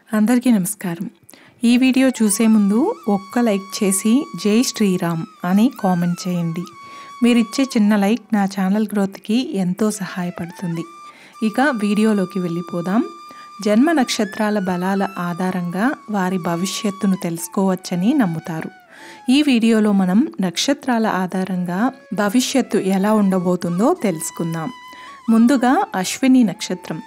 అందరికీ నమస్కారం। ఈ వీడియో చూసే ముందు ఒక్క లైక్ చేసి జై శ్రీరామ్ అని కామెంట్ చేయండి। మీరు ఇచ్చే చిన్న లైక్ నా ఛానల్ గ్రోత్ కి ఎంతో సహాయపడుతుంది। ఇక వీడియోలోకి వెళ్ళిపోదాం। జన్మ నక్షత్రాల బలాల ఆధారంగా వారి భవిష్యత్తును తెలుసుకోవచ్చని నమ్ముతారు। ఈ వీడియోలో మనం నక్షత్రాల ఆధారంగా భవిష్యత్తు ఎలా ఉండబోతుందో తెలుసుకుందాం। ముందుగా అశ్విని నక్షత్రం।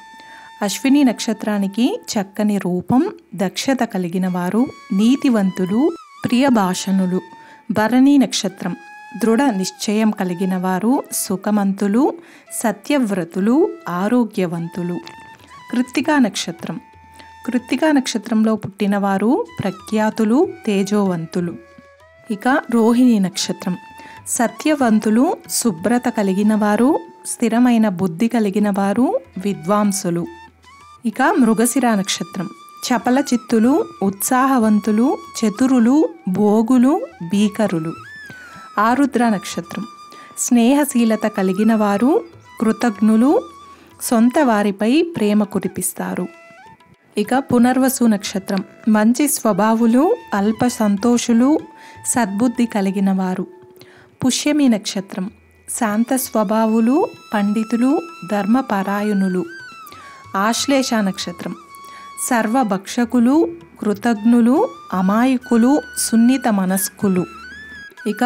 అశ్విని నక్షత్రానికి చక్కని రూపం, దక్షత కలిగిన వారు, నీతివంతులు, ప్రియ భాషణులు। భరణి నక్షత్రం దృఢ నిశ్చయం కలిగిన వారు, సుఖమంతులు, సత్యవ్రతులు, ఆరోగ్యవంతులు। కృత్తికా నక్షత్రం కృత్తికా నక్షత్రంలో పుట్టినవారు ప్రఖ్యాతులు, తేజోవంతులు। ఇక రోహిణి నక్షత్రం సత్యవంతులు, శుభ్రత కలిగిన వారు, స్థిరమైన బుద్ధి కలిగిన వారు, విద్వాంసులు। ఇక మృగశిర నక్షత్రం చపల చిత్తులు, ఉత్సాహవంతులు, చతురులు, భోగులు, భీకరులు। ఆరుద్ర నక్షత్రం స్నేహశీలత కలిగిన వారు, కృతజ్ఞులు, సొంత వారిపై ప్రేమ కురిపిస్తారు। ఇక పునర్వసు నక్షత్రం మంచి స్వభావులు, అల్ప సంతోషులు, సద్బుద్ధి కలిగిన వారు। పుష్యమి నక్షత్రం శాంత స్వభావులు, పండితులు, ధర్మపరాయణులు। ఆశ్లేష నక్షత్రం సర్వభక్షకులు, కృతజ్ఞులు, అమాయకులు, సున్నిత మనస్కులు। ఇక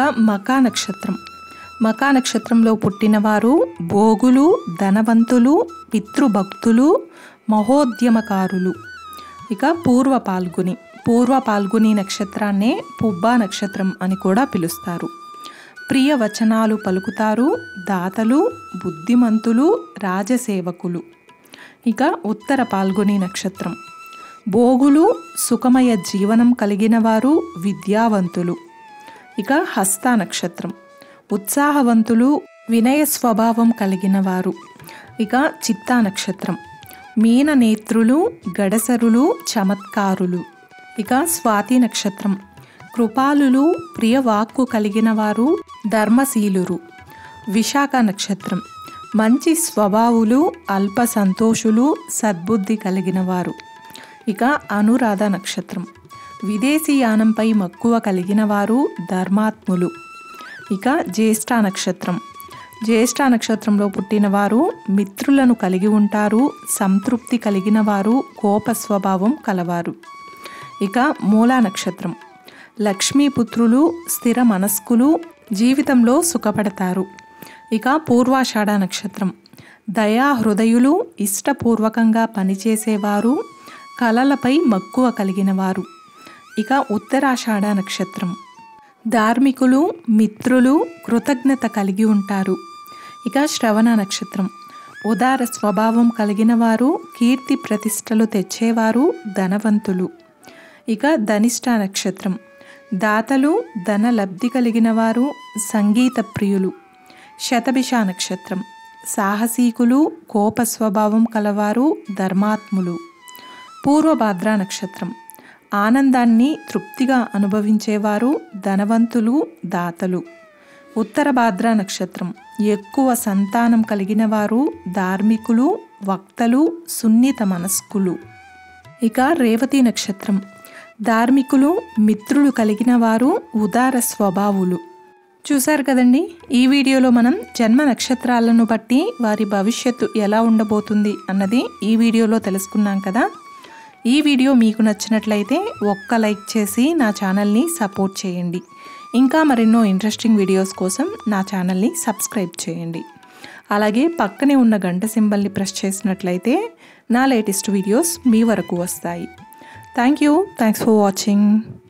మకా నక్షత్రంలో పుట్టినవారు భోగులు, ధనవంతులు, పితృభక్తులు, మహోద్యమకారులు। ఇక పూర్వ పాల్గుని నక్షత్రాన్నే పుబ్బా నక్షత్రం అని కూడా పిలుస్తారు। ప్రియ వచనాలు పలుకుతారు, దాతలు, బుద్ధిమంతులు, రాజసేవకులు। ఇక ఉత్తర పాల్గుని నక్షత్రం భోగులు, సుఖమయ జీవనం కలిగిన వారు, విద్యావంతులు। ఇక హస్త నక్షత్రం ఉత్సాహవంతులు, వినయ స్వభావం కలిగిన వారు। ఇక చిత్తా నక్షత్రం మీన నేత్రులు, గడసరులు, చమత్కారులు। ఇక స్వాతి నక్షత్రం కృపాలులు, ప్రియవాక్కు కలిగిన వారు, ధర్మశీలురు। విశాఖ నక్షత్రం మంచి స్వభావులు, అల్ప సంతోషులు, సద్బుద్ధి కలిగిన వారు। ఇక అనురాధ నక్షత్రం విదేశీయానంపై మక్కువ కలిగిన వారు, ధర్మాత్ములు। ఇక జ్యేష్ఠ నక్షత్రంలో పుట్టినవారు మిత్రులను కలిగి ఉంటారు, సంతృప్తి కలిగిన వారు, కోప స్వభావం కలవారు। ఇక మూలా నక్షత్రం లక్ష్మీపుత్రులు, స్థిర మనస్కులు, జీవితంలో సుఖపడతారు। ఇక పూర్వాషాఢ నక్షత్రం దయా హృదయులు, ఇష్టపూర్వకంగా పనిచేసేవారు, కళలపై మక్కువ కలిగిన వారు। ఇక ఉత్తరాషాఢ నక్షత్రం ధార్మికులు, మిత్రులు, కృతజ్ఞత కలిగి ఉంటారు। ఇక శ్రవణ నక్షత్రం ఉదార స్వభావం కలిగిన వారు, కీర్తి ప్రతిష్టలు తెచ్చేవారు, ధనవంతులు। ఇక ధనిష్ట నక్షత్రం దాతలు, ధన లబ్ధి కలిగిన వారు, సంగీత ప్రియులు। శతభిష నక్షత్రం సాహసీకులు, కోప స్వభావం కలవారు, ధర్మాత్ములు। పూర్వభాద్ర నక్షత్రం ఆనందాన్ని తృప్తిగా అనుభవించేవారు, ధనవంతులు, దాతలు। ఉత్తర భాద్ర నక్షత్రం ఎక్కువ సంతానం కలిగిన వారు, ధార్మికులు, వక్తలు, సున్నిత మనస్కులు। ఇక రేవతి నక్షత్రం ధార్మికులు, మిత్రులు కలిగిన వారు, ఉదార స్వభావులు। చూశారు కదండి, ఈ వీడియోలో మనం జన్మ నక్షత్రాలను బట్టి వారి భవిష్యత్తు ఎలా ఉండబోతుంది అన్నది ఈ వీడియోలో తెలుసుకున్నాం కదా। ఈ వీడియో మీకు నచ్చినట్లయితే ఒక్క లైక్ చేసి నా ఛానల్ని సపోర్ట్ చేయండి। ఇంకా మరెన్నో ఇంట్రెస్టింగ్ వీడియోస్ కోసం నా ఛానల్ని సబ్స్క్రైబ్ చేయండి। అలాగే పక్కనే ఉన్న గంట సింబల్ని ప్రెస్ చేసినట్లయితే నా లేటెస్ట్ వీడియోస్ మీ వరకు వస్తాయి। Thanks for watching.